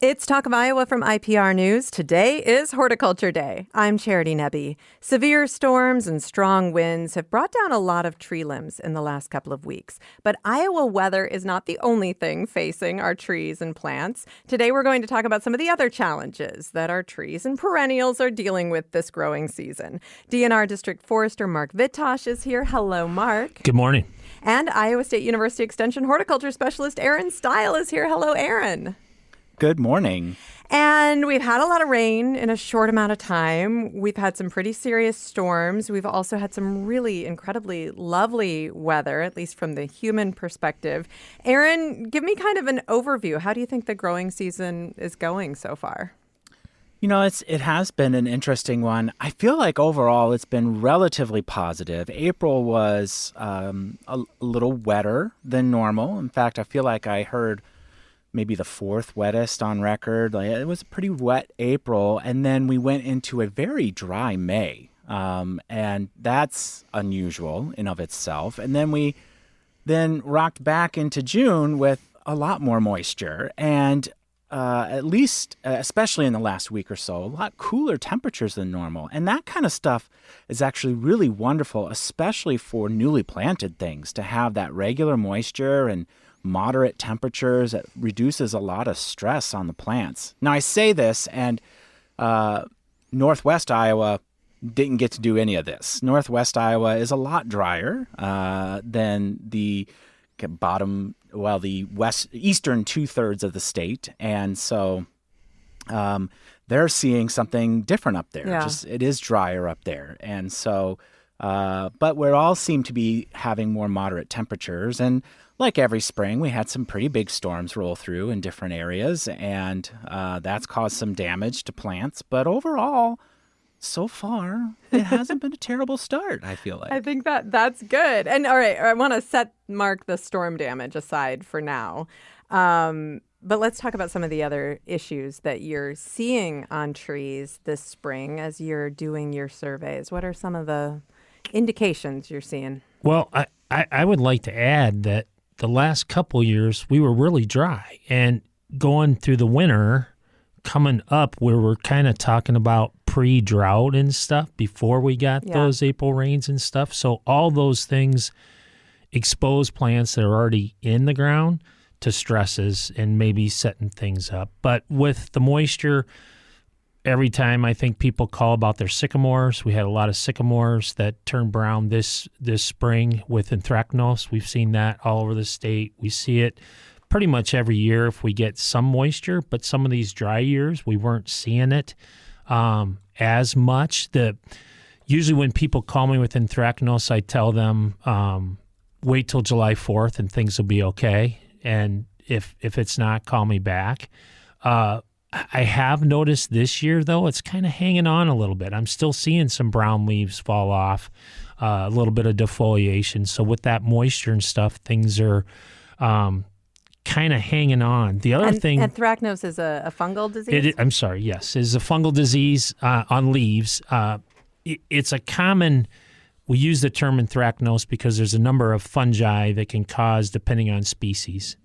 It's Talk of Iowa from IPR News. Today is Horticulture Day. I'm Charity Nebbe. Severe storms and strong winds have brought down a lot of tree limbs in the last couple of weeks. But Iowa weather is not the only thing facing our trees and plants. Today we're going to talk about some of the other challenges that our trees and perennials are dealing with this growing season. DNR District Forester Mark Vitosh is here. Hello, Mark. Good morning. And Iowa State University Extension Horticulture Specialist Aaron Stile is here. Hello, Aaron. Good morning. And we've had a lot of rain in a short amount of time. We've had some pretty serious storms. We've also had some really incredibly lovely weather, at least from the human perspective. Aaron, give me kind of an overview. How do you think the growing season is going so far? You know, it has been an interesting one. I feel like overall it's been relatively positive. April was a little wetter than normal. In fact, I feel like I heard maybe the fourth wettest on record. It was a pretty wet April, and then we went into a very dry May, and that's unusual in of itself. And then we rocked back into June with a lot more moisture, and at least, especially in the last week or so, a lot cooler temperatures than normal. And that kind of stuff is actually really wonderful, especially for newly planted things, to have that regular moisture and moderate temperatures. It reduces a lot of stress on the plants. Now, I say this, and Northwest Iowa didn't get to do any of this. Northwest Iowa is a lot drier than the eastern two-thirds of the state. And so they're seeing something different up there. Yeah. It is drier up there. And so, but we all seem to be having more moderate temperatures. And like every spring, we had some pretty big storms roll through in different areas, and that's caused some damage to plants. But overall, so far, it hasn't been a terrible start, I feel like. I think that's good. And all right, I want to set Mark the storm damage aside for now. But let's talk about some of the other issues that you're seeing on trees this spring as you're doing your surveys. What are some of the indications you're seeing? Well, I would like to add that the last couple years we were really dry, and going through the winter, coming up, we were kind of talking about pre-drought and stuff before we got those April rains and stuff. So all those things expose plants that are already in the ground to stresses and maybe setting things up. But with the moisture, every time I think people call about their sycamores, we had a lot of sycamores that turned brown this spring with anthracnose. We've seen that all over the state. We see it pretty much every year if we get some moisture, but some of these dry years, we weren't seeing it as much. Usually when people call me with anthracnose, I tell them, wait till July 4th and things will be okay. And if it's not, call me back. I have noticed this year, though, it's kind of hanging on a little bit. I'm still seeing some brown leaves fall off, a little bit of defoliation. So with that moisture and stuff, things are kind of hanging on. The other thing... Anthracnose is a fungal disease? Yes. It's a fungal disease on leaves. It's a common... We use the term anthracnose because there's a number of fungi that can cause, depending on species.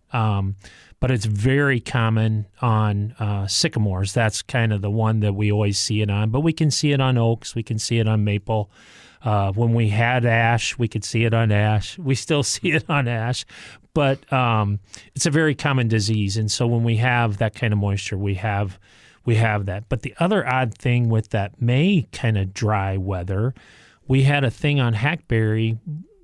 But it's very common on sycamores. That's kind of the one that we always see it on. But we can see it on oaks. We can see it on maple. When we had ash, we could see it on ash. We still see it on ash. But it's a very common disease. And so when we have that kind of moisture, we have that. But the other odd thing with that May kind of dry weather, we had a thing on hackberry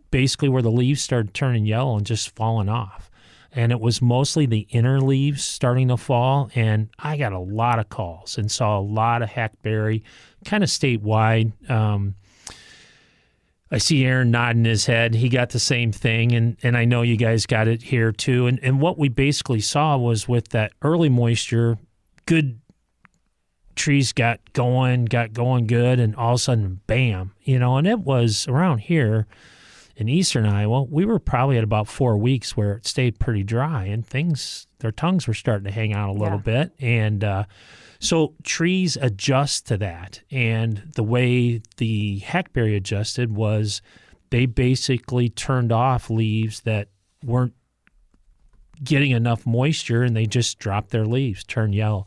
basically where the leaves started turning yellow and just falling off. And it was mostly the inner leaves starting to fall, and I got a lot of calls and saw a lot of hackberry kind of statewide. I see Aaron nodding his head. He got the same thing, and I know you guys got it here too. And what we basically saw was with that early moisture, good trees got going good, and all of a sudden, bam, and it was around here in eastern Iowa, we were probably at about 4 weeks where it stayed pretty dry, and their tongues were starting to hang out a little bit. And so trees adjust to that. And the way the hackberry adjusted was they basically turned off leaves that weren't getting enough moisture and they just drop their leaves, turn yellow.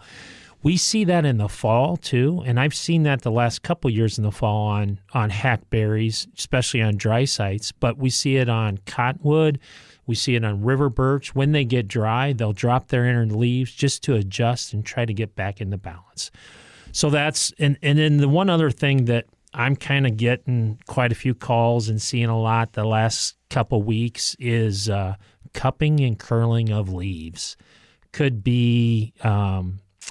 We see that in the fall too, and I've seen that the last couple years in the fall on hackberries, especially on dry sites, but we see it on cottonwood, we see it on river birch. When they get dry, they'll drop their inner leaves just to adjust and try to get back into balance. So that's, and then the one other thing that I'm kind of getting quite a few calls and seeing a lot the last couple weeks is cupping and curling of leaves. Could be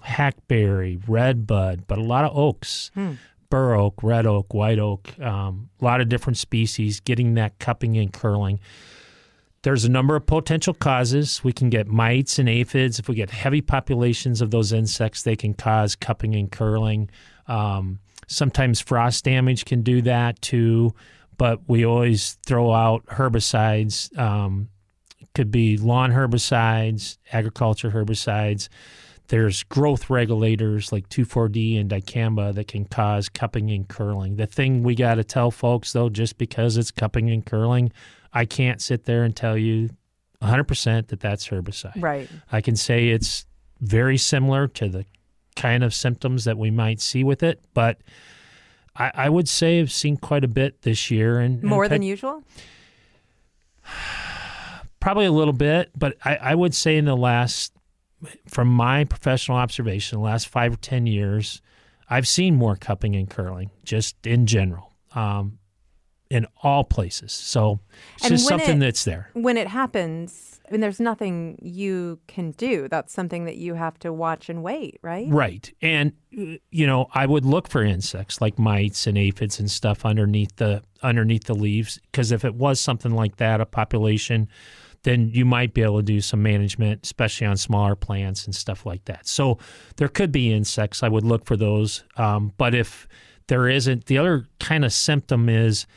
hackberry, redbud, but a lot of oaks, bur oak, red oak, white oak, a lot of different species getting that cupping and curling. There's a number of potential causes. We can get mites and aphids. If we get heavy populations of those insects, they can cause cupping and curling. Sometimes frost damage can do that too, but we always throw out herbicides. Could be lawn herbicides, agriculture herbicides. There's growth regulators like 2,4-D and dicamba that can cause cupping and curling. The thing we got to tell folks, though, just because it's cupping and curling, I can't sit there and tell you 100% that that's herbicide. Right. I can say it's very similar to the kind of symptoms that we might see with it, but I would say I've seen quite a bit this year. And More than usual? Probably a little bit, but I would say in the last, from my professional observation, the last 5 or 10 years, I've seen more cupping and curling just in general, in all places. So it's just something that's there. When it happens, I mean, there's nothing you can do. That's something that you have to watch and wait, right? Right. And, I would look for insects like mites and aphids and stuff underneath the leaves, because if it was something like that, a population, then you might be able to do some management, especially on smaller plants and stuff like that. So there could be insects. I would look for those. But if there isn't, the other kind of symptom is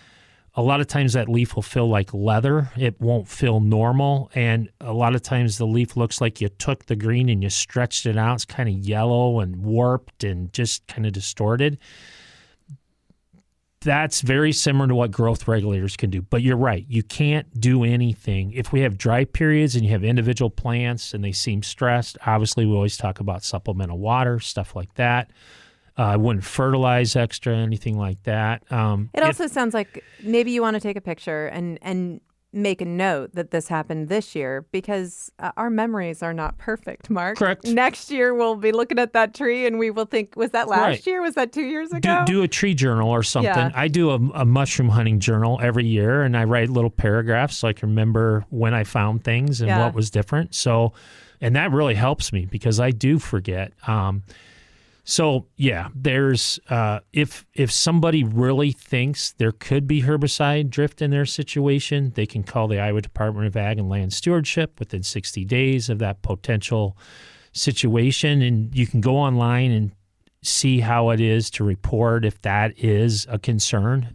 a lot of times that leaf will feel like leather. It won't feel normal. And a lot of times the leaf looks like you took the green and you stretched it out. It's kind of yellow and warped and just kind of distorted. That's very similar to what growth regulators can do. But you're right. You can't do anything. If we have dry periods and you have individual plants and they seem stressed, obviously we always talk about supplemental water, stuff like that. I wouldn't fertilize extra, anything like that. It also sounds like maybe you want to take a picture and make a note that this happened this year, because our memories are not perfect, Mark. Correct. Next year, we'll be looking at that tree and we will think, was that last year? Was that 2 years ago? Do a tree journal or something. Yeah. I do a mushroom hunting journal every year, and I write little paragraphs so I can remember when I found things and what was different. So, and that really helps me because I do forget. So yeah, there's if somebody really thinks there could be herbicide drift in their situation, they can call the Iowa Department of Ag and Land Stewardship within 60 days of that potential situation, and you can go online and see how it is to report if that is a concern.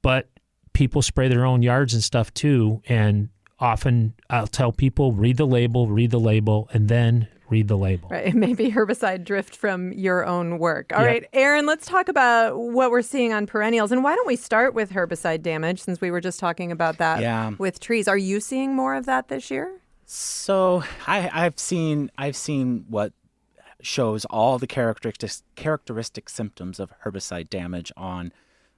But people spray their own yards and stuff too, and often I'll tell people read the label, and then read the label. Right. Maybe herbicide drift from your own work. All right, Aaron, let's talk about what we're seeing on perennials. And why don't we start with herbicide damage, since we were just talking about that with trees. Are you seeing more of that this year? So I've seen what shows all the characteristic symptoms of herbicide damage on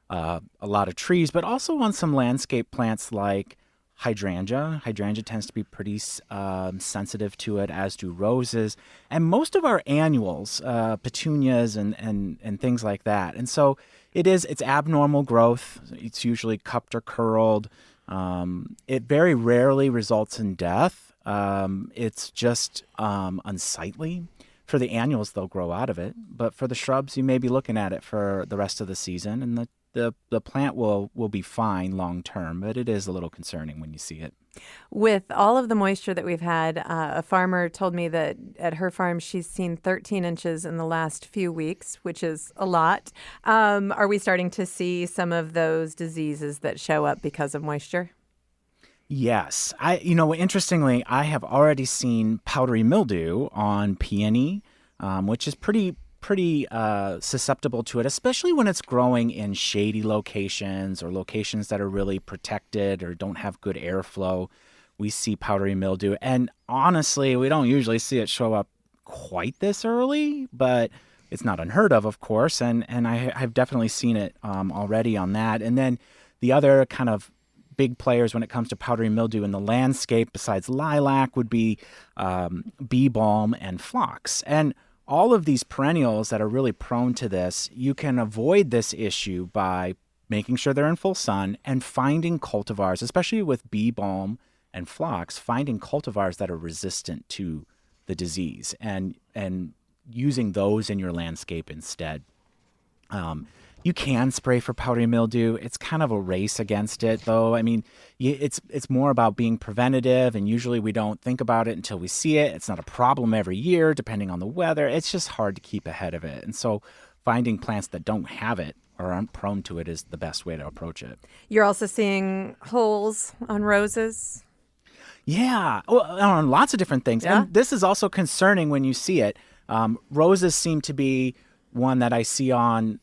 a lot of trees, but also on some landscape plants like hydrangea. Hydrangea tends to be pretty sensitive to it, as do roses, and most of our annuals, petunias and things like that. And so it's abnormal growth. It's usually cupped or curled. It very rarely results in death. It's just unsightly. For the annuals, they'll grow out of it, but for the shrubs, you may be looking at it for the rest of the season, and the plant will be fine long term, but it is a little concerning when you see it. With all of the moisture that we've had, a farmer told me that at her farm she's seen 13 inches in the last few weeks, which is a lot. Are we starting to see some of those diseases that show up because of moisture? Yes. Interestingly, I have already seen powdery mildew on peony, which is pretty susceptible to it, especially when it's growing in shady locations or locations that are really protected or don't have good airflow. we see powdery mildew. And honestly, we don't usually see it show up quite this early, but it's not unheard of course. And I've definitely seen it already on that. And then the other kind of big players when it comes to powdery mildew in the landscape, besides lilac, would be bee balm and phlox. And all of these perennials that are really prone to this, you can avoid this issue by making sure they're in full sun and finding cultivars, especially with bee balm and phlox, finding cultivars that are resistant to the disease and using those in your landscape instead. You can spray for powdery mildew. It's kind of a race against it, though. I mean, it's more about being preventative, and usually we don't think about it until we see it. It's not a problem every year, depending on the weather. It's just hard to keep ahead of it. And so finding plants that don't have it or aren't prone to it is the best way to approach it. You're also seeing holes on roses. Yeah, well, on lots of different things. Yeah? And this is also concerning when you see it. Roses seem to be one that I see on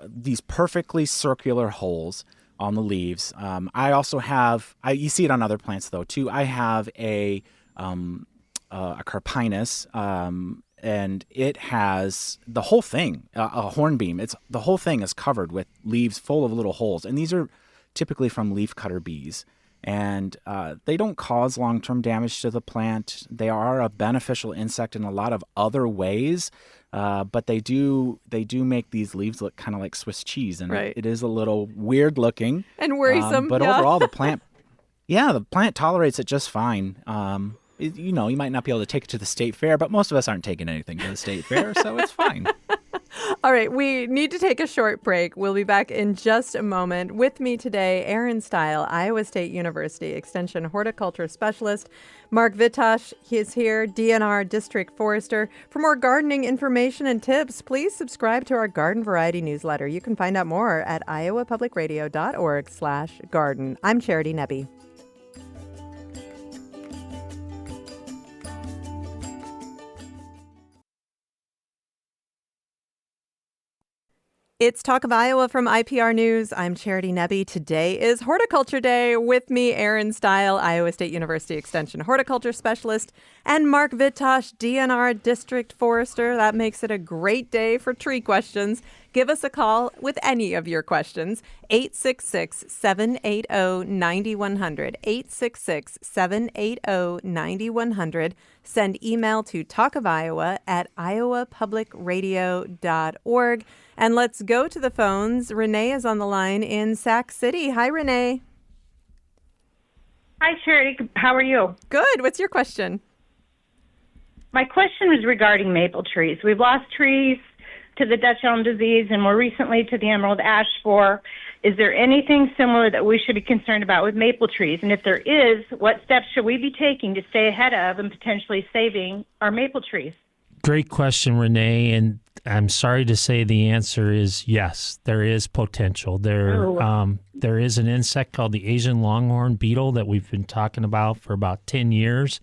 these perfectly circular holes on the leaves. I also have, you see it on other plants though too. I have a carpinus, and it has the whole thing, a hornbeam. The whole thing is covered with leaves full of little holes, and these are typically from leafcutter bees. And they don't cause long-term damage to the plant. They are a beneficial insect in a lot of other ways, but they do make these leaves look kind of like Swiss cheese, and right. it is a little weird looking and worrisome. But overall, the plant tolerates it just fine. You might not be able to take it to the state fair, but most of us aren't taking anything to the state fair, so it's fine. All right, we need to take a short break. We'll be back in just a moment. With me today, Aaron Stile, Iowa State University Extension Horticulture Specialist. Mark Vitosh, he is here, DNR District Forester. For more gardening information and tips, please subscribe to our Garden Variety newsletter. You can find out more at iowapublicradio.org/garden. I'm Charity Nebbe. It's Talk of Iowa from IPR News. I'm Charity Nebbe. Today is Horticulture Day. With me, Aaron Stile, Iowa State University Extension Horticulture Specialist, and Mark Vitosh, DNR District Forester. That makes it a great day for tree questions. Give us a call with any of your questions. 866-780-9100. 866-780-9100. Send email to talkofiowa@iowapublicradio.org. And let's go to the phones. Renee is on the line in Sac City. Hi, Renee. Hi, Charity. How are you? Good. What's your question? My question was regarding maple trees. We've lost trees to the Dutch elm disease and more recently to the emerald ash borer. Is there anything similar that we should be concerned about with maple trees? And if there is, what steps should we be taking to stay ahead of and potentially saving our maple trees? Great question, Renee. And I'm sorry to say the answer is yes, there is potential. There is an insect called the Asian longhorn beetle that we've been talking about for about 10 years.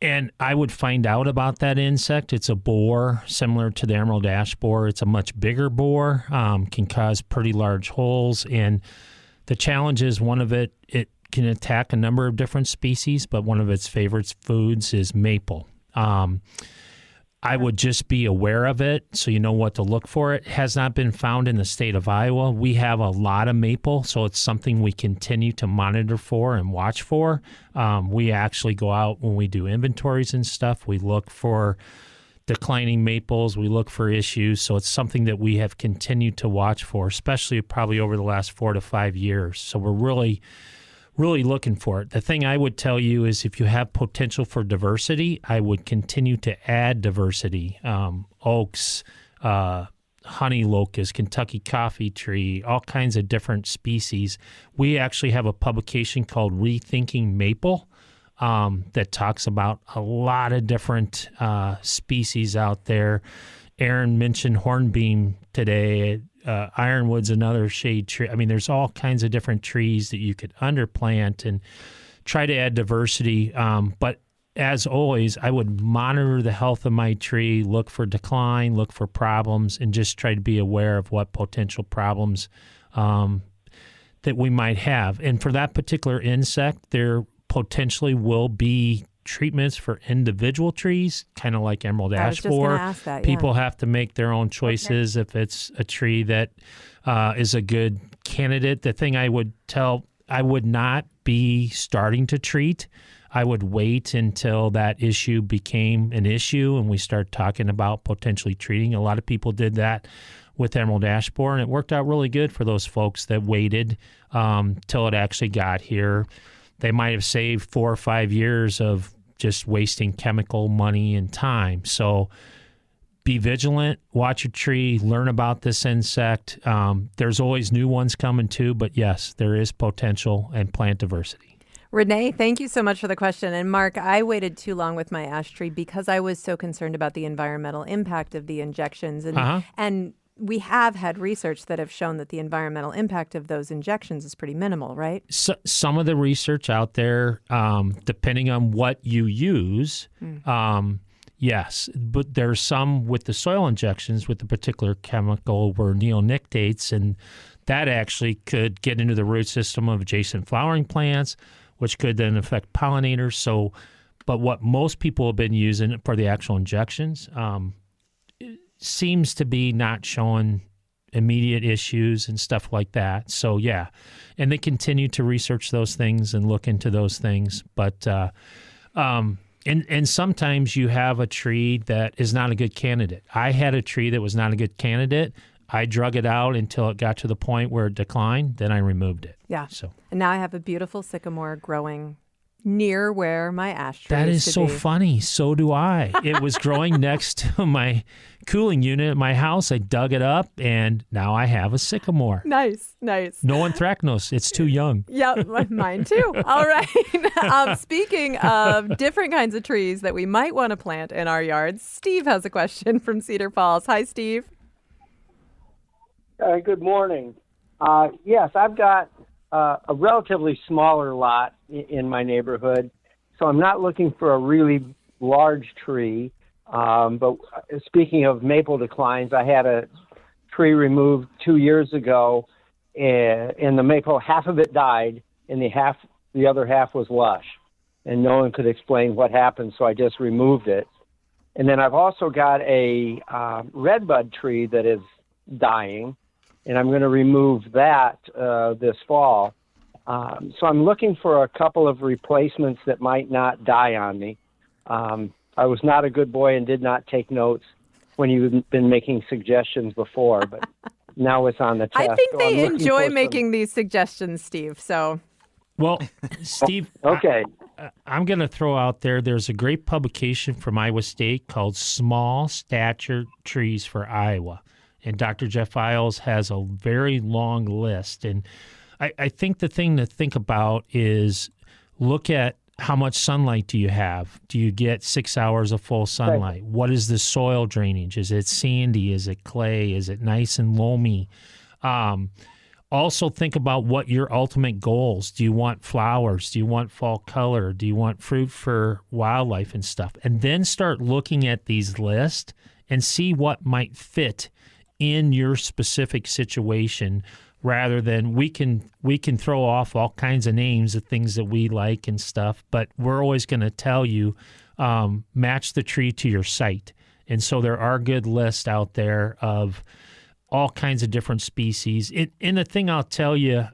And I would find out about that insect. It's a borer similar to the emerald ash borer. It's a much bigger borer, can cause pretty large holes. And the challenge is it can attack a number of different species, but one of its favorite foods is maple. I would just be aware of it so you know what to look for. It has not been found in the state of Iowa. We have a lot of maple, so it's something we continue to monitor for and watch for. We actually go out when we do inventories and stuff. We look for declining maples. We look for issues. So it's something that we have continued to watch for, especially probably over the last 4 to 5 years. So we're really looking for it. The thing I would tell you is if you have potential for diversity, I would continue to add diversity. Oaks, honey locust, Kentucky coffee tree, all kinds of different species. We actually have a publication called Rethinking Maple that talks about a lot of different species out there. Aaron mentioned hornbeam today. Ironwood's another shade tree. I mean, there's all kinds of different trees that you could underplant and try to add diversity. But as always, I would monitor the health of my tree, look for decline, look for problems, and just try to be aware of what potential problems that we might have. And for that particular insect, there potentially will be treatments for individual trees, kind of like emerald I was ash just going borer. to ask that. People have to make their own choices if it's a tree that is a good candidate. The thing I would not be starting to treat. I would wait until that issue became an issue and we start talking about potentially treating. A lot of people did that with emerald ash borer, and it worked out really good for those folks that waited till it actually got here. They might have saved 4 or 5 years of just wasting chemical, money, and time. So be vigilant, watch your tree, learn about this insect. There's always new ones coming too, but yes, there is potential and plant diversity. Renee, thank you so much for the question. And Mark, I waited too long with my ash tree because I was so concerned about the environmental impact of the injections. And we have had research that have shown that the environmental impact of those injections is pretty minimal, right? So, some of the research out there, depending on what you use, yes. But there's some with the soil injections with the particular chemical were neonictates, and that actually could get into the root system of adjacent flowering plants, which could then affect pollinators. So, but what most people have been using for the actual injections seems to be not showing immediate issues and stuff like that. So, yeah, and they continue to research those things and look into those things. But and sometimes you have a tree that is not a good candidate. I had a tree that was not a good candidate. I drug it out until it got to the point where it declined. Then I removed it. Yeah. So and now I have a beautiful sycamore growing near where my ash tree that used is to so be. funny. So do I. It was growing next to my cooling unit at my house. I dug it up, and now I have a sycamore. Nice. No anthracnose. It's too young. Yep, mine too. All right. Speaking of different kinds of trees that we might want to plant in our yards, Steve has a question from Cedar Falls. Hi, Steve. Good morning. Yes, I've got a relatively smaller lot in my neighborhood, so I'm not looking for a really large tree. But speaking of maple declines, I had a tree removed 2 years ago, and the maple, half of it died, and the other half was lush, and no one could explain what happened, so I just removed it. And then I've also got a redbud tree that is dying, and I'm going to remove that this fall. So I'm looking for a couple of replacements that might not die on me. I was not a good boy and did not take notes when you've been making suggestions before, but now it's on the test. I think So they I'm looking enjoy for making these suggestions, Steve. So, Well, Steve, Okay. I'm going to throw out there's a great publication from Iowa State called Small Stature Trees for Iowa. And Dr. Jeff Isles has a very long list. And I think the thing to think about is look at how much sunlight do you have? Do you get 6 hours of full sunlight? What is the soil drainage? Is it sandy? Is it clay? Is it nice and loamy? Also think about what your ultimate goals. Do you want flowers? Do you want fall color? Do you want fruit for wildlife and stuff? And then start looking at these lists and see what might fit in your specific situation, rather than we can throw off all kinds of names of things that we like and stuff, but we're always going to tell you match the tree to your site. And so there are good lists out there of all kinds of different species. And the thing I'll tell you,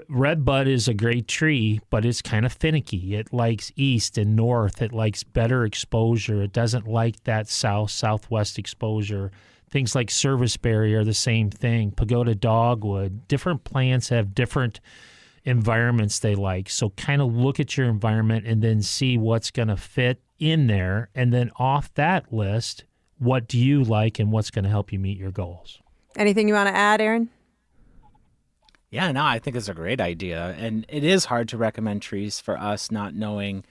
redbud is a great tree, but it's kind of finicky. It likes east and north. It likes better exposure. It doesn't like that southwest exposure. Things like serviceberry are the same thing. Pagoda dogwood. Different plants have different environments they like. So kind of look at your environment and then see what's going to fit in there. And then off that list, what do you like and what's going to help you meet your goals? anything you want to add, Aaron? Yeah, no, I think it's a great idea. And it is hard to recommend trees for us not knowing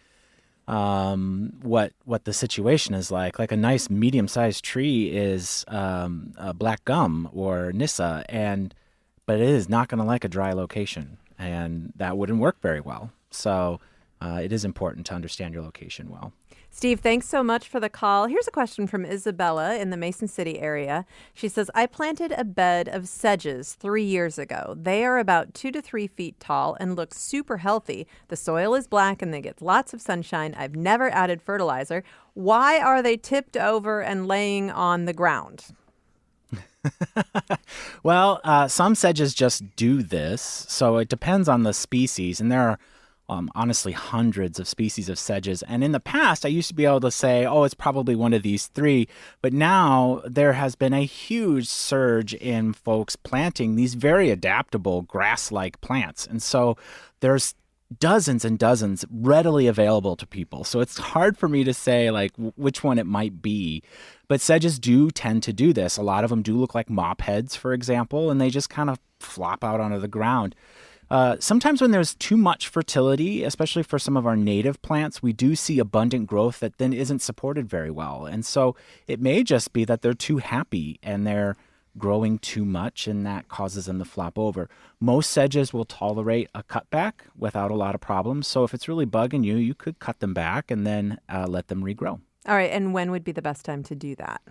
what the situation is like. Like a nice medium-sized tree is a black gum or Nyssa, but it is not going to like a dry location, and that wouldn't work very well. So it is important to understand your location well. Steve, thanks so much for the call. Here's a question from Isabella in the Mason City area. She says, I planted a bed of sedges 3 years ago. They are about 2 to 3 feet tall and look super healthy. The soil is black and they get lots of sunshine. I've never added fertilizer. Why are they tipped over and laying on the ground? Well, some sedges just do this, so it depends on the species, and there are honestly hundreds of species of sedges. And in the past, I used to be able to say, oh, it's probably one of these three. But now there has been a huge surge in folks planting these very adaptable grass-like plants. And so there's dozens and dozens readily available to people. So it's hard for me to say like which one it might be. But sedges do tend to do this. A lot of them do look like mop heads, for example, and they just kind of flop out onto the ground. Sometimes when there's too much fertility, especially for some of our native plants, we do see abundant growth that then isn't supported very well. And so it may just be that they're too happy and they're growing too much, and that causes them to flop over. Most sedges will tolerate a cutback without a lot of problems. So if it's really bugging you, you could cut them back and then let them regrow. All right. And when would be the best time to do that?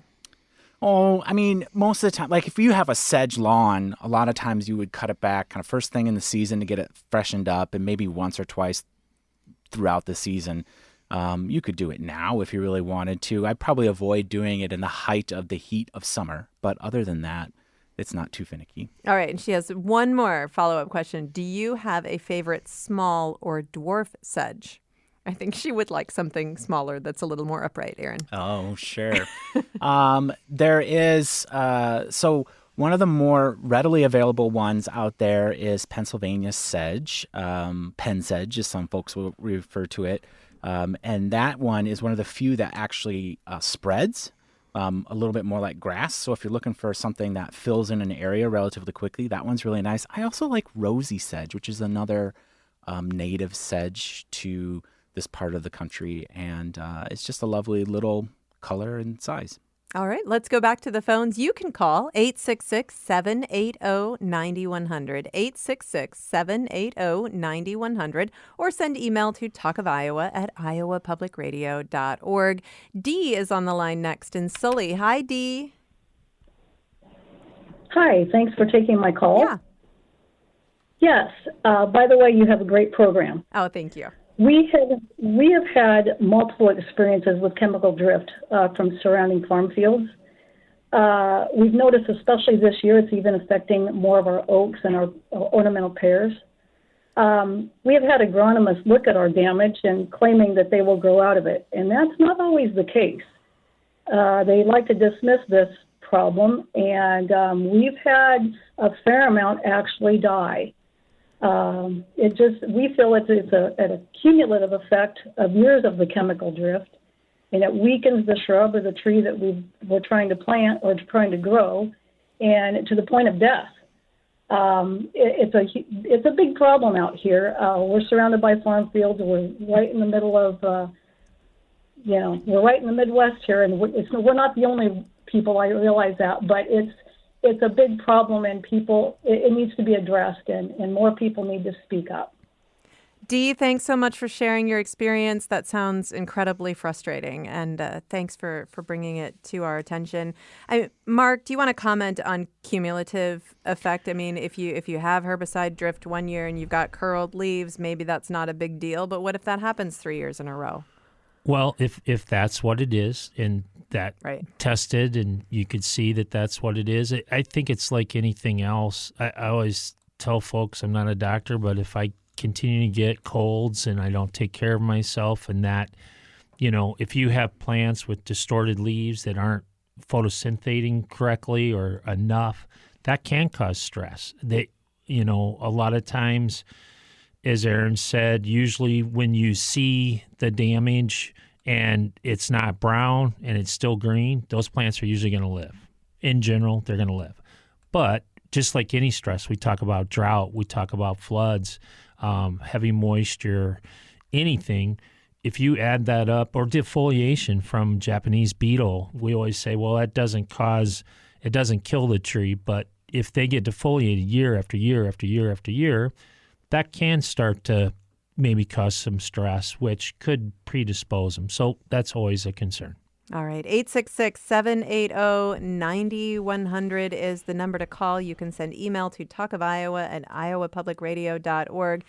Oh, I mean, most of the time, like if you have a sedge lawn, a lot of times you would cut it back kind of first thing in the season to get it freshened up, and maybe once or twice throughout the season. You could do it now if you really wanted to. I'd probably avoid doing it in the height of the heat of summer. But other than that, it's not too finicky. All right. And she has one more follow-up question. Do you have a favorite small or dwarf sedge? I think she would like something smaller that's a little more upright, Aaron. Oh, sure. There is, so one of the more readily available ones out there is Pennsylvania sedge, pen sedge, as some folks will refer to it. And that one is one of the few that actually spreads a little bit more like grass. So if you're looking for something that fills in an area relatively quickly, that one's really nice. I also like rosy sedge, which is another native sedge to this part of the country, and it's just a lovely little color and size. All right, let's go back to the phones. You can call 866-780-9100, 866-780-9100, or send email to talkofiowa@iowapublicradio.org. Dee is on the line next in Sully. Hi, Dee. Hi, thanks for taking my call. Yeah. Yes, by the way, you have a great program. Oh, thank you. We have had multiple experiences with chemical drift from surrounding farm fields. We've noticed, especially this year, it's even affecting more of our oaks and our ornamental pears. We have had agronomists look at our damage and claiming that they will grow out of it, and that's not always the case. They like to dismiss this problem, and we've had a fair amount actually die. We feel it's a cumulative effect of years of the chemical drift, and it weakens the shrub or the tree that we're trying to plant or trying to grow, and to the point of death. It's a big problem out here. We're surrounded by farm fields. We're right in the middle of, we're right in the Midwest here, and we're not the only people. I realize that, but it's a big problem, and it needs to be addressed, and more people need to speak up. Dee, thanks so much for sharing your experience. That sounds incredibly frustrating, and thanks for bringing it to our attention. Mark, do you want to comment on cumulative effect? I mean, if you have herbicide drift one year and you've got curled leaves, maybe that's not a big deal, but what if that happens 3 years in a row? Well, if that's what it is, and that tested, and you could see that that's what it is, I think it's like anything else. I always tell folks, I'm not a doctor, but if I continue to get colds and I don't take care of myself, and that, if you have plants with distorted leaves that aren't photosyntheting correctly or enough, that can cause stress. A lot of times, as Aaron said, usually when you see the damage and it's not brown and it's still green, those plants are usually going to live. In general, they're going to live. But just like any stress, we talk about drought, we talk about floods, heavy moisture, anything. If you add that up, or defoliation from Japanese beetle, we always say, well, it doesn't kill the tree, but if they get defoliated year after year after year after year, that can start to maybe cause some stress, which could predispose them. So that's always a concern. All right. 866-780-9100 is the number to call. You can send email to talkofiowa@iowapublicradio.org.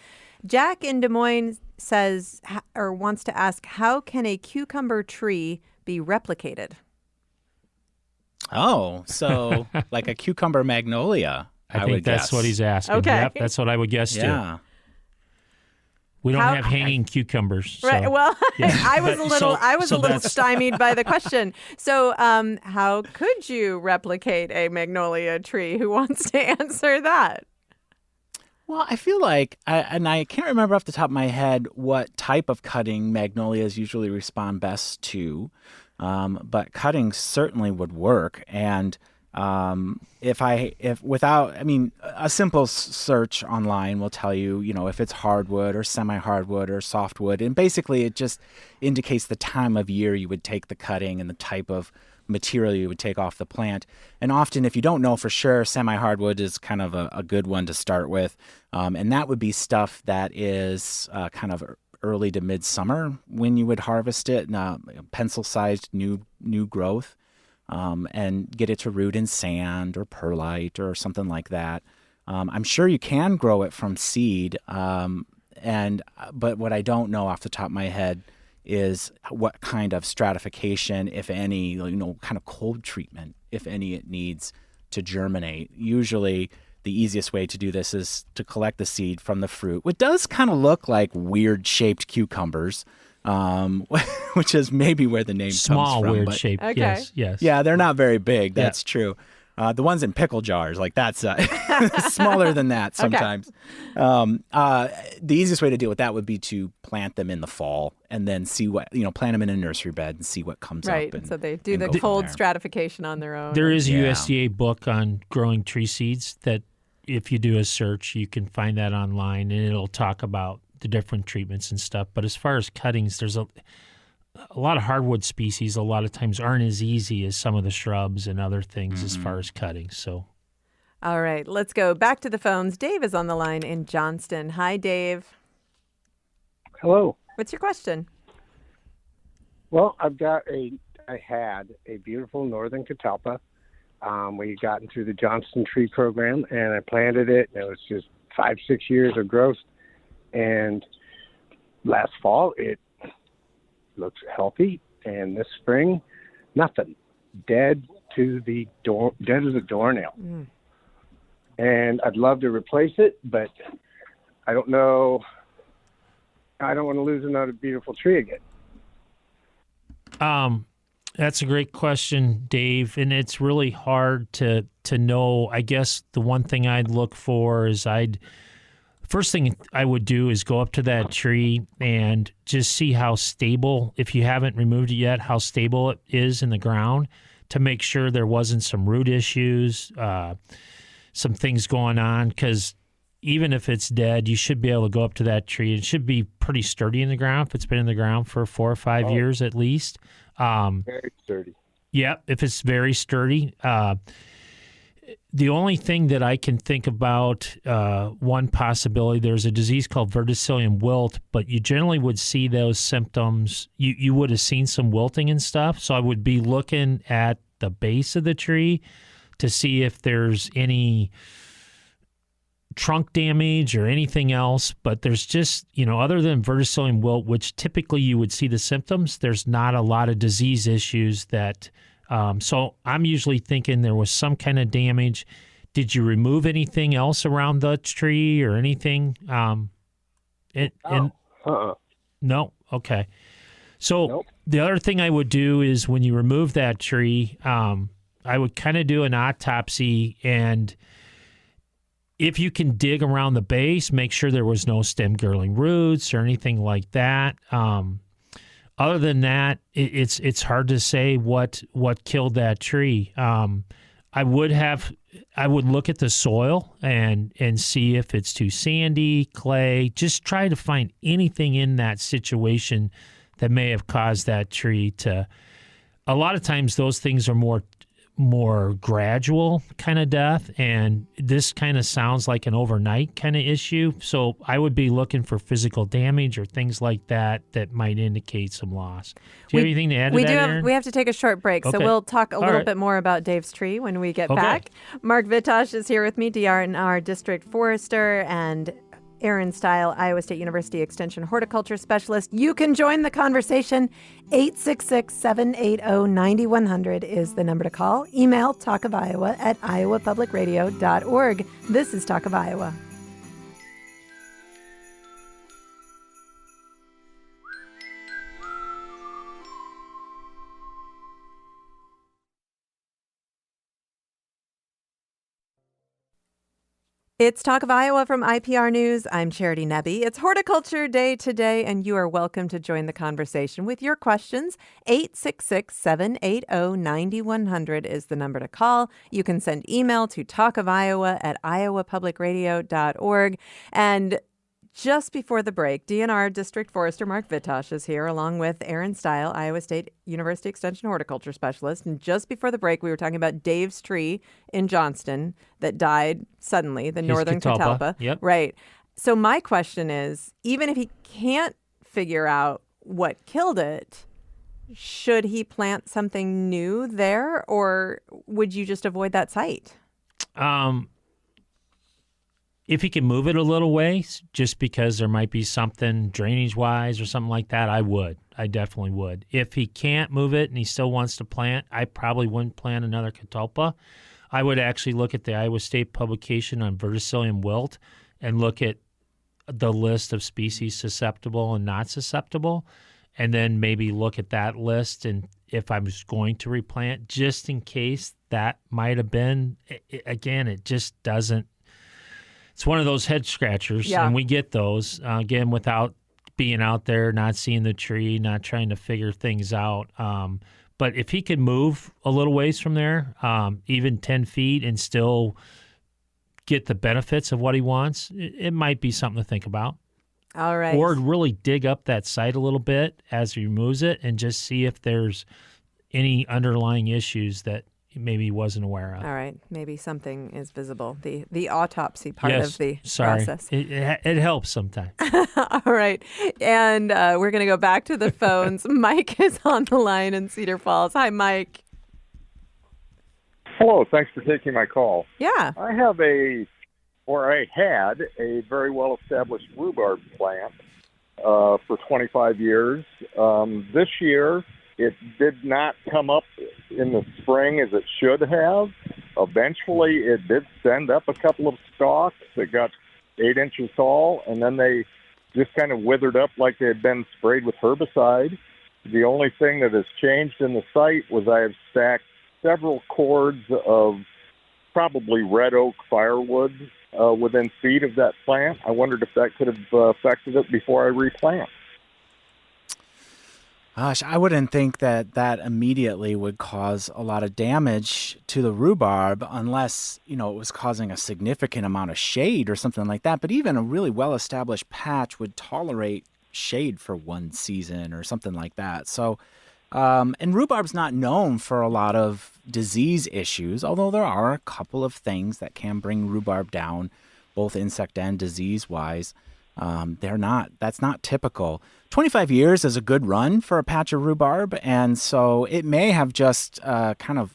Jack in Des Moines says, or wants to ask, how can a cucumber tree be replicated? Oh, so like a cucumber magnolia, I would think that's guess. what he's asking. Okay. Yep, that's what I would guess too. Yeah. We don't How- have hanging cucumbers. So. Right. Well, yeah. I was But- a little, so- I was so a little that's- stymied by the question. So, how could you replicate a magnolia tree? Who wants to answer that? Well, I feel like, I can't remember off the top of my head what type of cutting magnolias usually respond best to, but cutting certainly would work. And a simple search online will tell you, if it's hardwood or semi-hardwood or softwood, and basically it just indicates the time of year you would take the cutting and the type of material you would take off the plant. And often, if you don't know for sure, semi-hardwood is kind of a good one to start with, and that would be stuff that is kind of early to midsummer when you would harvest it, pencil-sized new growth. And get it to root in sand or perlite or something like that. I'm sure you can grow it from seed, but what I don't know off the top of my head is what kind of stratification, if any, kind of cold treatment, if any, it needs to germinate. Usually, the easiest way to do this is to collect the seed from the fruit, which does kind of look like weird-shaped cucumbers. Which is maybe where the name Small, comes from. weird but, shape. Okay. Yes. Yeah, they're not very big. That's true. The ones in pickle jars, like that's smaller than that sometimes. The easiest way to deal with that would be to plant them in the fall and then see what, plant them in a nursery bed and see what comes Right. up. And, So they do and the go from cold there. stratification on their own. There is a Yeah. USDA book on growing tree seeds that if you do a search, you can find that online, and it'll talk about the different treatments and stuff. But as far as cuttings, there's a lot of hardwood species a lot of times aren't as easy as some of the shrubs and other things as far as cuttings. So All right. Let's go back to the phones. Dave is on the line in Johnston. Hi, Dave. Hello. What's your question? Well, I had a beautiful northern catalpa. We had gotten through the Johnston Tree Program, and I planted it, and it was just 5-6 years of growth. And last fall, it looks healthy, and this spring, nothing. Dead as a doornail. And I'd love to replace it, but I don't know. I don't want to lose another beautiful tree again. that's a great question, Dave, and it's really hard to know. I guess the one thing I'd look for is first thing I would do is go up to that tree and just see how stable, if you haven't removed it yet, how stable it is in the ground to make sure there wasn't some root issues, some things going on, because even if it's dead, you should be able to go up to that tree. It should be pretty sturdy in the ground if it's been in the ground for 4 or 5 years at least. Very sturdy. Yeah, if it's very sturdy. The only thing that I can think about, one possibility, there's a disease called verticillium wilt, but you generally would see those symptoms. You would have seen some wilting and stuff, so I would be looking at the base of the tree to see if there's any trunk damage or anything else, but there's just, other than verticillium wilt, which typically you would see the symptoms, there's not a lot of disease issues that... So I'm usually thinking there was some kind of damage. Did you remove anything else around the tree or anything? No? Okay. So Nope. The other thing I would do is when you remove that tree, I would kind of do an autopsy, and if you can dig around the base, make sure there was no stem girdling roots or anything like that. Other than that, it's hard to say what killed that tree. I would look at the soil and see if it's too sandy, clay. Just try to find anything in that situation that may have caused that tree to. A lot of times, those things are more more gradual kind of death, and this kind of sounds like an overnight kind of issue. So I would be looking for physical damage or things like that that might indicate some loss. Do you have anything to add to that, Aaron? We have to take a short break, so Okay. we'll talk a little right. bit more about Dave's tree when we get Okay. back. Mark Vitosh is here with me, DRNR District Forester, and Aaron Stile, Iowa State University Extension Horticulture Specialist. You can join the conversation. 866-780-9100 is the number to call. Email talkofiowa@iowapublicradio.org. This is Talk of Iowa. It's Talk of Iowa from IPR News. I'm Charity Nebbe. It's Horticulture Day today, and you are welcome to join the conversation with your questions. 866-780-9100 is the number to call. You can send email to talkofiowa@iowapublicradio.org. And just before the break, DNR District Forester Mark Vitosh is here, along with Aaron Stile, Iowa State University Extension Horticulture Specialist. And just before the break, we were talking about Dave's tree in Johnston that died suddenly, the northern catalpa. Yep. Right. So my question is, even if he can't figure out what killed it, should he plant something new there, or would you just avoid that site? If he can move it a little ways, just because there might be something drainage-wise or something like that, I would. I definitely would. If he can't move it and he still wants to plant, I probably wouldn't plant another catalpa. I would actually look at the Iowa State publication on verticillium wilt and look at the list of species susceptible and not susceptible, and then maybe look at that list, and if I was going to replant, just in case that might have been, again, it just doesn't. It's one of those head scratchers, and we get those, again, without being out there, not seeing the tree, not trying to figure things out. But if he could move a little ways from there, even 10 feet, and still get the benefits of what he wants, it might be something to think about. All right. Or really dig up that site a little bit as he removes it and just see if there's any underlying issues that maybe he wasn't aware of. All right. Maybe something is visible. The autopsy part of the process. It helps sometimes. All right. And we're going to go back to the phones. Mike is on the line in Cedar Falls. Hi, Mike. Hello. Thanks for taking my call. Yeah. I had a very well-established rhubarb plant for 25 years. This year, it did not come up in the spring as it should have. Eventually, it did send up a couple of stalks that got 8 inches tall, and then they just kind of withered up like they had been sprayed with herbicide. The only thing that has changed in the site was I have stacked several cords of probably red oak firewood within feet of that plant. I wondered if that could have affected it before I replant. Gosh, I wouldn't think that immediately would cause a lot of damage to the rhubarb unless, it was causing a significant amount of shade or something like that. But even a really well-established patch would tolerate shade for one season or something like that. So, and rhubarb's not known for a lot of disease issues, although there are a couple of things that can bring rhubarb down, both insect and disease-wise. That's not typical. 25 years is a good run for a patch of rhubarb, and so it may have just kind of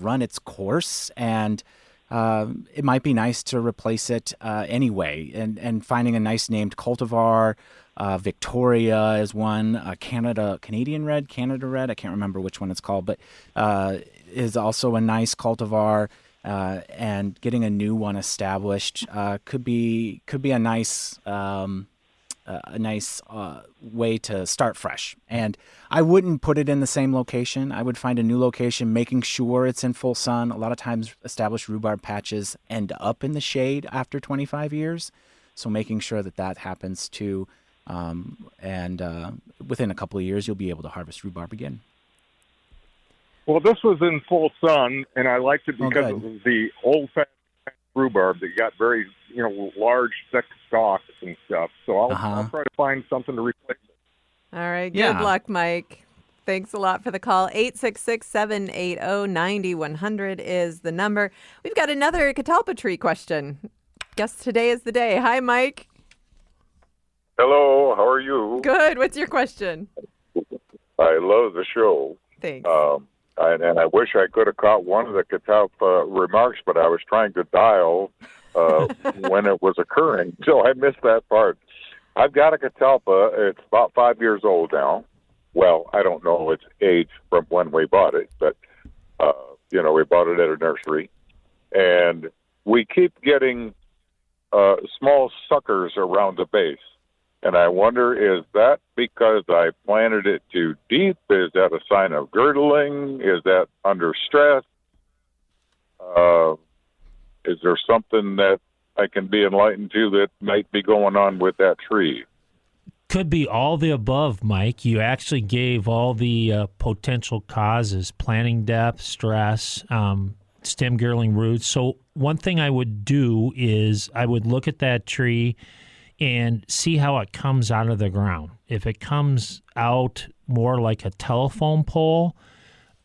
run its course, and it might be nice to replace it anyway. And finding a nice named cultivar, Victoria is one, Canadian red, Canada red, I can't remember which one it's called, but is also a nice cultivar. And getting a new one established could be a nice way to start fresh. And I wouldn't put it in the same location. I would find a new location, making sure it's in full sun. A lot of times, established rhubarb patches end up in the shade after 25 years, so making sure that happens too. And within a couple of years, you'll be able to harvest rhubarb again. Well, this was in full sun, and I liked it because it was the old-fashioned rhubarb that got very, large, thick stalks and stuff. So I'll try to find something to replace it. All right. Good luck, Mike. Thanks a lot for the call. 866-780-9100 is the number. We've got another catalpa tree question. Guess today is the day. Hi, Mike. Hello, how are you? Good. What's your question? I love the show. Thanks. And I wish I could have caught one of the catalpa remarks, but I was trying to dial when it was occurring, so I missed that part. I've got a catalpa. It's about 5 years old now. Well, I don't know its age from when we bought it, but, we bought it at a nursery. And we keep getting small suckers around the base. And I wonder, is that because I planted it too deep? Is that a sign of girdling? Is that under stress? Is there something that I can be enlightened to that might be going on with that tree? Could be all the above, Mike. You actually gave all the potential causes: planting depth, stress, stem girdling roots. So one thing I would do is I would look at that tree and see how it comes out of the ground. If it comes out more like a telephone pole,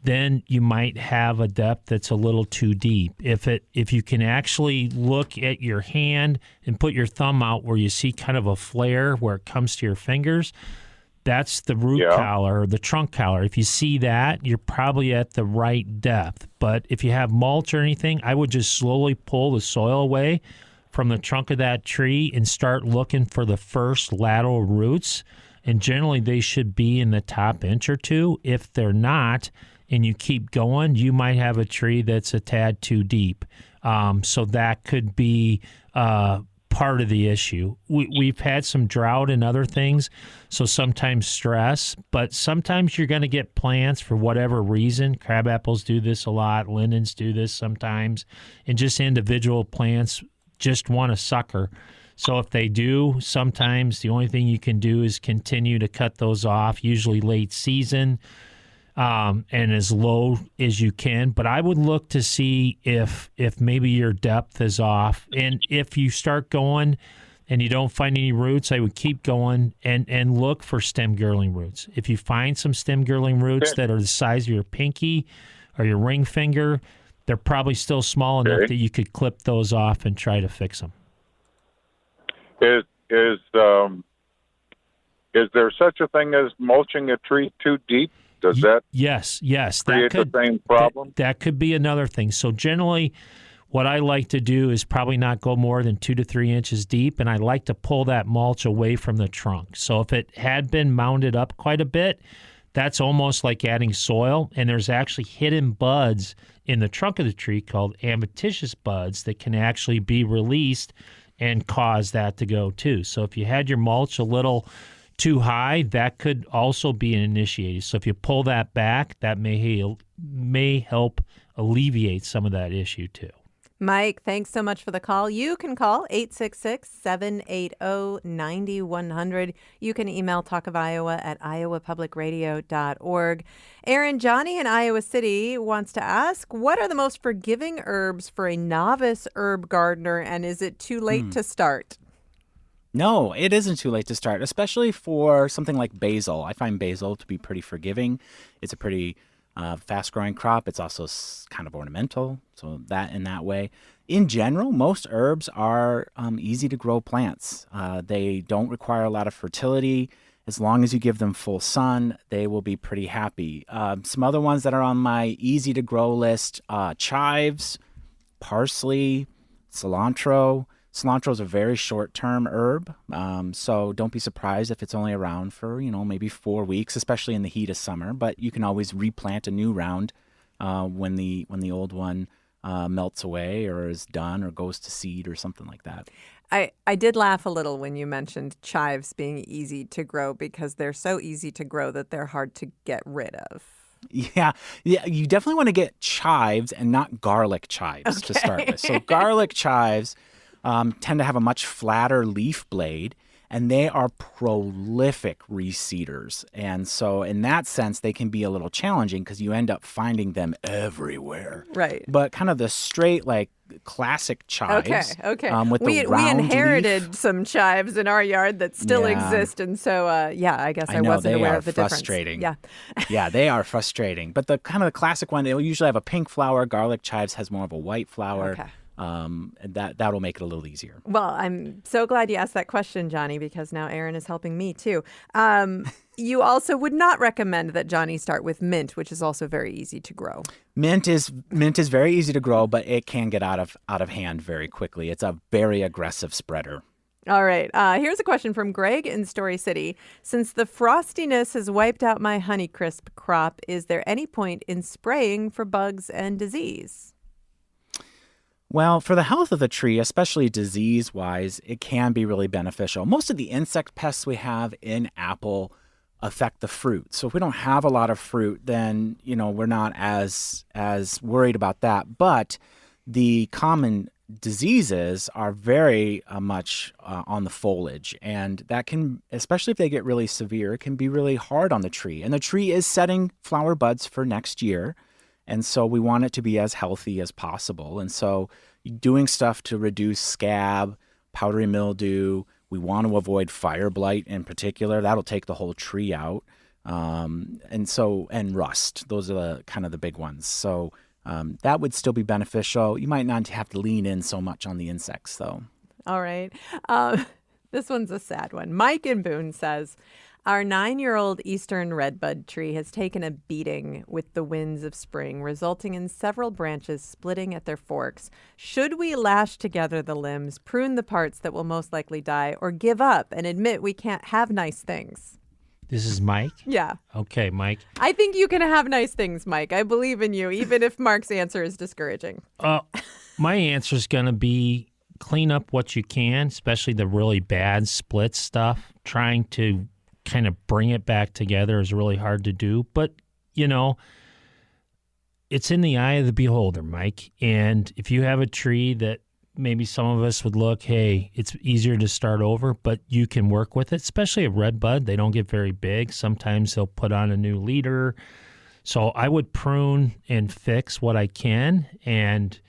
then you might have a depth that's a little too deep. If you can actually look at your hand and put your thumb out where you see kind of a flare where it comes to your fingers, that's the root collar or the trunk collar. If you see that, you're probably at the right depth. But if you have mulch or anything, I would just slowly pull the soil away from the trunk of that tree and start looking for the first lateral roots. And generally they should be in the top inch or two. If they're not, and you keep going, you might have a tree that's a tad too deep. So that could be part of the issue. We've had some drought and other things, so sometimes stress, but sometimes you're going to get plants for whatever reason. Crabapples do this a lot, lindens do this sometimes, and just individual plants just want a sucker. So if they do, sometimes the only thing you can do is continue to cut those off, usually late season, and as low as you can. But I would look to see if maybe your depth is off. And if you start going and you don't find any roots, I would keep going and look for stem girdling roots. If you find some stem girdling roots that are the size of your pinky or your ring finger, they're probably still small enough that you could clip those off and try to fix them. Is there such a thing as mulching a tree too deep? Does that yes create the same problem? That could be another thing. So generally, what I like to do is probably not go more than 2 to 3 inches deep, and I like to pull that mulch away from the trunk. So if it had been mounded up quite a bit, that's almost like adding soil, and there's actually hidden buds in the trunk of the tree called adventitious buds that can actually be released and cause that to go too. So if you had your mulch a little too high, that could also be an initiator. So if you pull that back, that may help alleviate some of that issue too. Mike, thanks so much for the call. You can call 866-780-9100. You can email talkofiowa@iowapublicradio.org. Aaron, Johnny in Iowa City wants to ask, what are the most forgiving herbs for a novice herb gardener, and is it too late to start? No, it isn't too late to start, especially for something like basil. I find basil to be pretty forgiving. It's a pretty fast-growing crop. It's also kind of ornamental, so that in that way. In general, most herbs are easy-to-grow plants. They don't require a lot of fertility. As long as you give them full sun, they will be pretty happy. Some other ones that are on my easy-to-grow list, chives, parsley, cilantro. Cilantro is a very short-term herb, so don't be surprised if it's only around for, maybe 4 weeks, especially in the heat of summer. But you can always replant a new round when the old one melts away or is done or goes to seed or something like that. I did laugh a little when you mentioned chives being easy to grow because they're so easy to grow that they're hard to get rid of. Yeah, you definitely want to get chives and not garlic chives to start with. So garlic chives tend to have a much flatter leaf blade, and they are prolific reseeders. And so in that sense, they can be a little challenging because you end up finding them everywhere. Right. But kind of the straight, like classic chives. Okay. With We the round inherited leaf. some chives in our yard that still Yeah. exist, and so I guess I know, wasn't they aware are of the frustrating. difference. Yeah. Yeah, they are frustrating. But the kind of the classic one, they'll usually have a pink flower. Garlic chives has more of a white flower. Okay. And that'll make it a little easier. Well, I'm so glad you asked that question, Johnny, because now Aaron is helping me too. You also would not recommend that Johnny start with mint, which is also very easy to grow. Mint is very easy to grow, but it can get out of hand very quickly. It's a very aggressive spreader. All right. Here's a question from Greg in Story City. Since the frostiness has wiped out my Honeycrisp crop, is there any point in spraying for bugs and disease? Well, for the health of the tree, especially disease-wise, it can be really beneficial. Most of the insect pests we have in apple affect the fruit. So if we don't have a lot of fruit, then, we're not as worried about that. But the common diseases are very much on the foliage. And that can, especially if they get really severe, it can be really hard on the tree. And the tree is setting flower buds for next year. And so we want it to be as healthy as possible. And so doing stuff to reduce scab, powdery mildew, we want to avoid fire blight in particular. That'll take the whole tree out. And rust. Those are the big ones. So that would still be beneficial. You might not have to lean in so much on the insects, though. All right. This one's a sad one. Mike in Boone says, our 9-year-old eastern redbud tree has taken a beating with the winds of spring, resulting in several branches splitting at their forks. Should we lash together the limbs, prune the parts that will most likely die, or give up and admit we can't have nice things? This is Mike? Yeah. Okay, Mike. I think you can have nice things, Mike. I believe in you, even if Mark's answer is discouraging. My answer is going to be clean up what you can, especially the really bad split stuff. Trying to kind of bring it back together is really hard to do. But, it's in the eye of the beholder, Mike. And if you have a tree that maybe some of us would look, hey, it's easier to start over, but you can work with it, especially a red bud. They don't get very big. Sometimes they'll put on a new leader. So I would prune and fix what I can and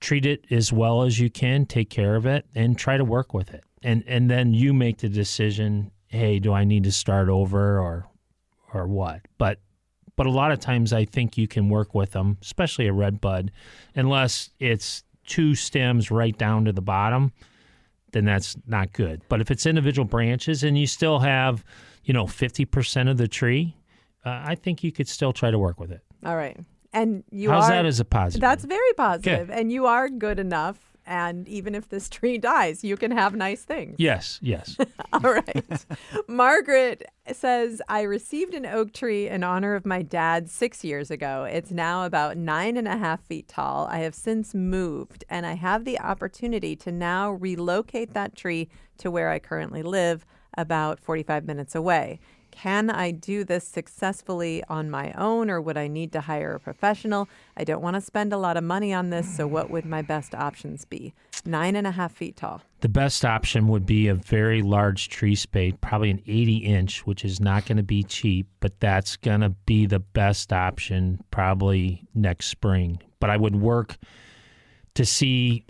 treat it as well as you can, take care of it, and try to work with it. And then you make the decision, hey, do I need to start over or what? But a lot of times I think you can work with them, especially a red bud, unless it's 2 stems right down to the bottom, then that's not good. But if it's individual branches and you still have, 50% of the tree, I think you could still try to work with it. All right. And How's that as a positive? That's very positive. Okay. And you are good enough. And even if this tree dies, you can have nice things. Yes. All right. Margaret says, I received an oak tree in honor of my dad 6 years ago. It's now about 9.5 feet tall. I have since moved, and I have the opportunity to now relocate that tree to where I currently live, about 45 minutes away. Can I do this successfully on my own, or would I need to hire a professional? I don't want to spend a lot of money on this, so what would my best options be? 9.5 feet tall. The best option would be a very large tree spade, probably an 80-inch, which is not going to be cheap, but that's going to be the best option probably next spring. But I would work to see,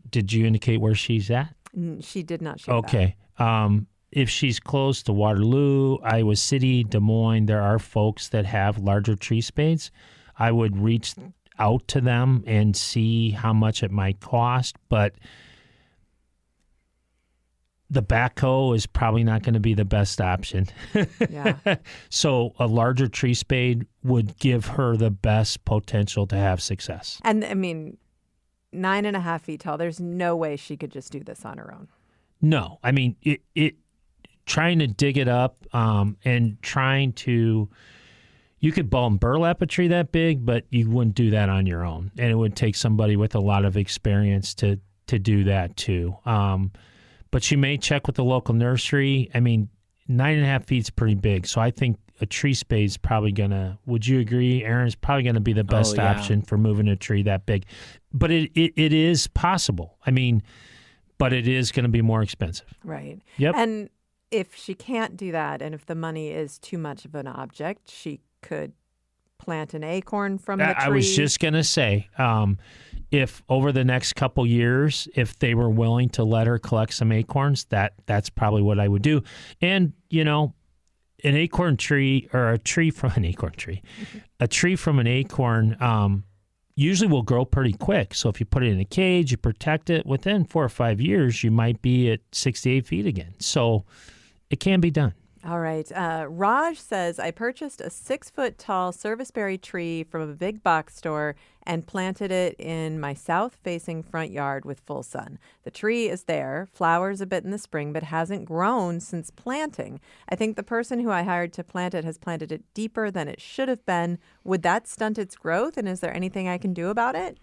did you indicate where she's at? She did not show Okay. If she's close to Waterloo, Iowa City, Des Moines, there are folks that have larger tree spades. I would reach out to them and see how much it might cost, but the backhoe is probably not going to be the best option. Yeah. So a larger tree spade would give her the best potential to have success. And 9.5 feet tall, there's no way she could just do this on her own. No, it trying to dig it up and trying to, you could ball and burlap a tree that big, but you wouldn't do that on your own. And it would take somebody with a lot of experience to do that too. But you may check with the local nursery. 9.5 feet is pretty big. So I think a tree spade is probably would you agree, Aaron, is probably going to be the best option for moving a tree that big. But it is possible. But it is going to be more expensive. Right. Yep. And if she can't do that, and if the money is too much of an object, she could plant an acorn from the tree? I was just going to say, if over the next couple years, if they were willing to let her collect some acorns, that's probably what I would do. And, an acorn tree or a tree from an acorn tree, a tree from an acorn usually will grow pretty quick. So if you put it in a cage, you protect it, within 4 or 5 years, you might be at 6 to 8 feet again. So it can be done. All right. Raj says, I purchased a 6-foot-tall serviceberry tree from a big box store and planted it in my south-facing front yard with full sun. The tree is there, flowers a bit in the spring, but hasn't grown since planting. I think the person who I hired to plant it has planted it deeper than it should have been. Would that stunt its growth, and is there anything I can do about it?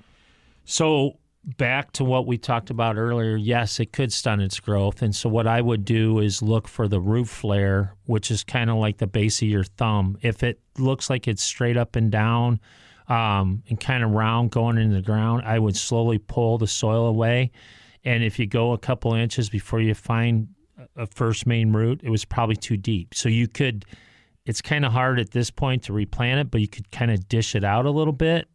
So back to what we talked about earlier, yes, it could stunt its growth. And so what I would do is look for the root flare, which is kind of like the base of your thumb. If it looks like it's straight up and down and kind of round going into the ground, I would slowly pull the soil away. And if you go a couple inches before you find a first main root, it was probably too deep. So you could, it's kind of hard at this point to replant it, but you could kind of dish it out a little bit.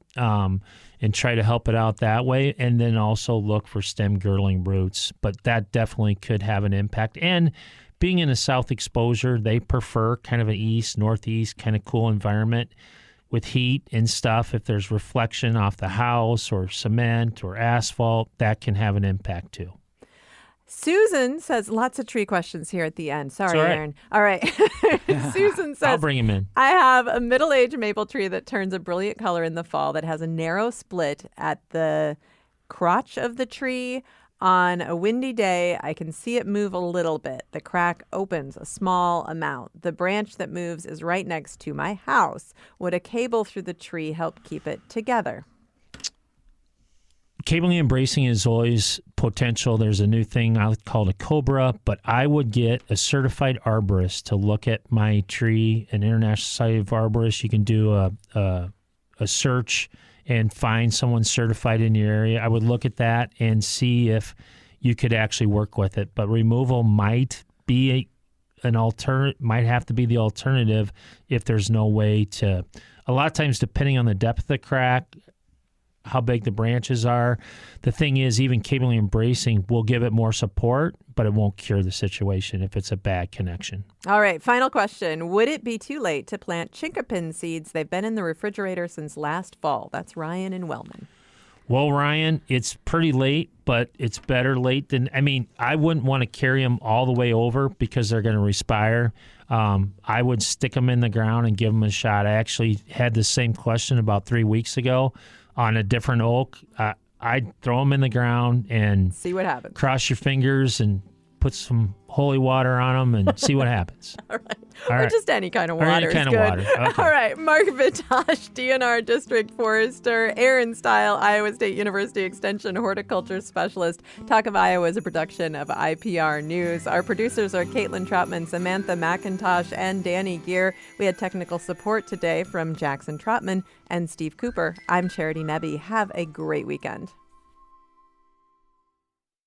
And try to help it out that way, and then also look for stem girdling roots. But that definitely could have an impact. And being in a south exposure, they prefer kind of an east, northeast kind of cool environment with heat and stuff. If there's reflection off the house or cement or asphalt, that can have an impact too. Susan says, lots of tree questions here at the end. Sorry, right. Aaron. All right. Susan says, I'll bring him in. I have a middle-aged maple tree that turns a brilliant color in the fall that has a narrow split at the crotch of the tree. On a windy day, I can see it move a little bit. The crack opens a small amount. The branch that moves is right next to my house. Would a cable through the tree help keep it together? Cabling and bracing is always potential. There's a new thing I call a Cobra, but I would get a certified arborist to look at my tree, an International Society of Arborists. You can do a search and find someone certified in your area. I would look at that and see if you could actually work with it. But removal might be an alternate, might have to be the alternative if there's no way to. A lot of times, depending on the depth of the crack, how big the branches are. The thing is, even cabling and bracing will give it more support, but it won't cure the situation if it's a bad connection. All right, final question. Would it be too late to plant chinkapin seeds? They've been in the refrigerator since last fall. That's Ryan in Wellman. Well, Ryan, it's pretty late, but it's better late than, I wouldn't want to carry them all the way over because they're going to respire. I would stick them in the ground and give them a shot. I actually had the same question about 3 weeks ago on a different oak. I'd throw them in the ground and see what happens. Cross your fingers and put some holy water on them and see what happens. All right. Or just any kind of water. Or any kind of water. Okay. All right. Mark Vitosh, DNR District Forester, Aaron Stile, Iowa State University Extension Horticulture Specialist. Talk of Iowa is a production of IPR News. Our producers are Caitlin Trotman, Samantha McIntosh, and Danny Gear. We had technical support today from Jackson Trotman and Steve Cooper. I'm Charity Nebbe. Have a great weekend.